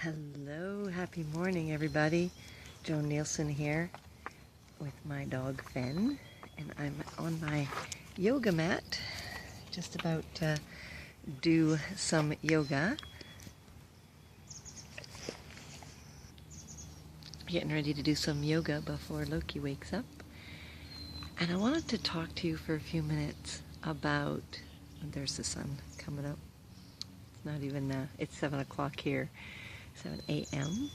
Hello, happy morning everybody. Joan Nielsen here with my dog Fen, and I'm on my yoga mat, just about to do some yoga. Getting ready to do some yoga before Loki wakes up. And I wanted to talk to you for a few minutes about, there's the sun coming up. It's not even, it's 7 o'clock here. 7 a.m.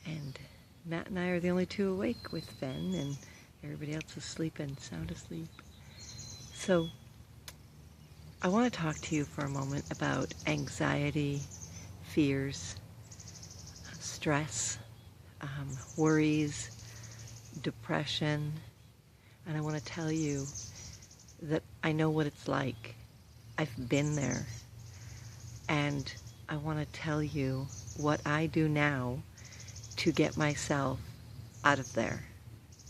and Matt and I are the only two awake with Fen, and everybody else is sleeping, sound asleep. So I want to talk to you for a moment about anxiety, fears, stress, worries, depression, and I want to tell you that I know what it's like. I've been there, and I want to tell you what I do now to get myself out of there.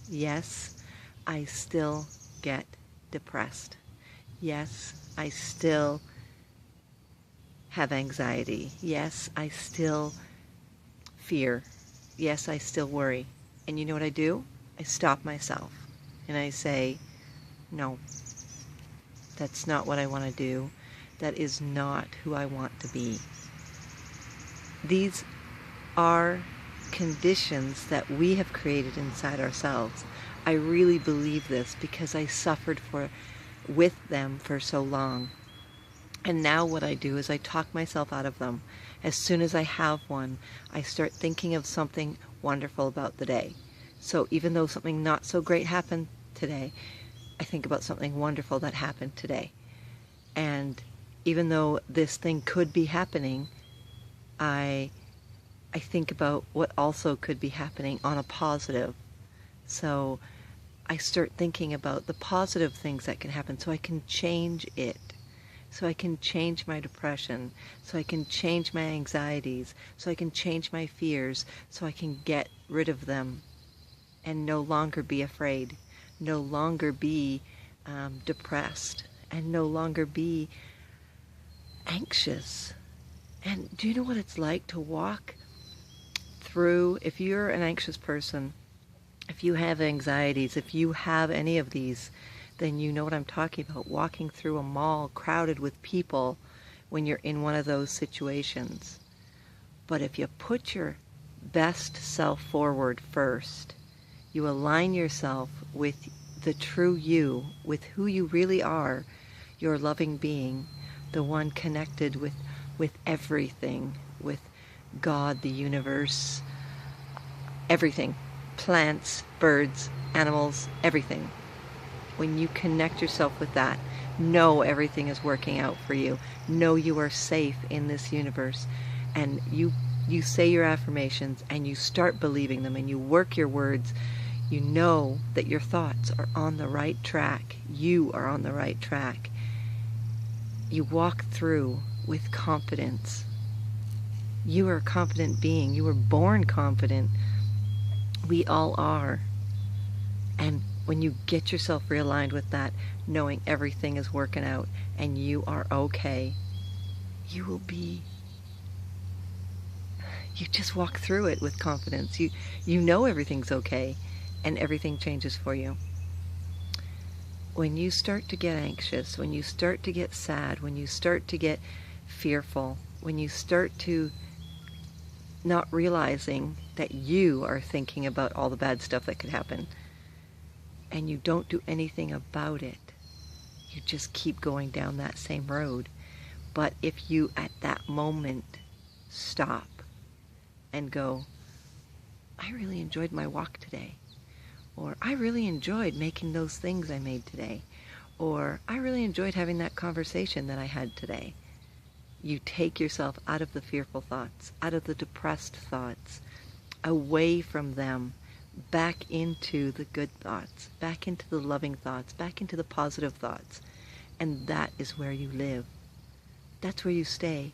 Yes, I still get depressed. Yes, I still have anxiety. Yes, I still fear. Yes, I still worry. And you know what I do? I stop myself and I say, no, that's not what I want to do. That is not who I want to be. These are conditions that we have created inside ourselves. I really believe this because I suffered with them for so long. And now what I do is I talk myself out of them. As soon as I have one, I start thinking of something wonderful about the day. So even though something not so great happened today, I think about something wonderful that happened today. And even though this thing could be happening, I think about what also could be happening on a positive. So I start thinking about the positive things that can happen so I can change it. So I can change my depression. So I can change my anxieties. So I can change my fears. So I can get rid of them and no longer be afraid. No longer be depressed. And no longer be anxious. And do you know what it's like to walk through, if you're an anxious person, if you have anxieties, if you have any of these, then you know what I'm talking about, walking through a mall crowded with people when you're in one of those situations. But if you put your best self forward first, you align yourself with the true you, with who you really are, your loving being, the one connected with everything, with God, the universe, everything, plants, birds, animals, everything. When you connect yourself with that, know everything is working out for you. Know you are safe in this universe. And you say your affirmations and you start believing them and you work your words. You know that your thoughts are on the right track. You are on the right track. You walk through with confidence. You are a confident being. You were born confident. We all are. And when you get yourself realigned with that, knowing everything is working out and you are okay, you just walk through it with confidence. You know everything's okay and everything changes for you. When you start to get anxious, when you start to get sad, when you start to get fearful, when you start to not realizing that you are thinking about all the bad stuff that could happen, and you don't do anything about it, you just keep going down that same road. But if you, at that moment, stop and go, I really enjoyed my walk today. Or I really enjoyed making those things I made today. Or I really enjoyed having that conversation that I had today. You take yourself out of the fearful thoughts, out of the depressed thoughts, away from them, back into the good thoughts, back into the loving thoughts, back into the positive thoughts. And that is where you live. That's where you stay.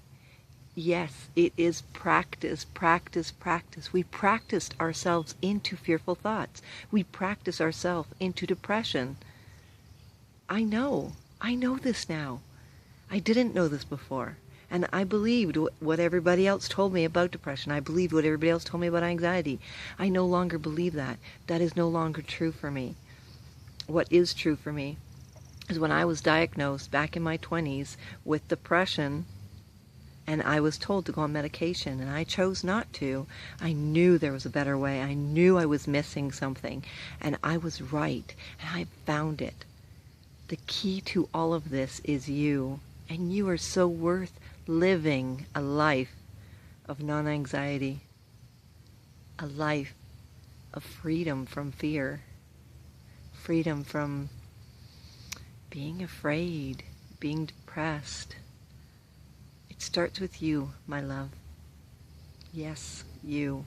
Yes, it is practice, practice, practice. We practiced ourselves into fearful thoughts. We practice ourselves into depression. I know this now. I didn't know this before. And I believed what everybody else told me about depression. I believed what everybody else told me about anxiety. I no longer believe that. That is no longer true for me. What is true for me is when I was diagnosed back in my 20s with depression, and I was told to go on medication, and I chose not to. I knew there was a better way. I knew I was missing something, and I was right, and I found it. The key to all of this is you, and you are so worth living a life of non-anxiety, a life of freedom from fear, freedom from being afraid, being depressed. It starts with you, my love. Yes, you.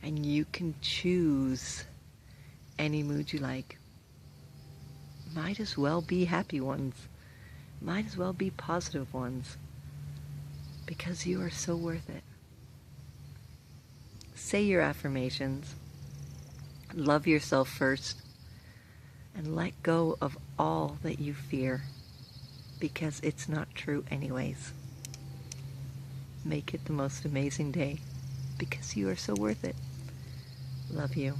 And you can choose any mood you like. Might as well be happy ones. Might as well be positive ones. Because you are so worth it. Say your affirmations. Love yourself first. And let go of all that you fear. Because it's not true anyways. Make it the most amazing day. Because you are so worth it. Love you.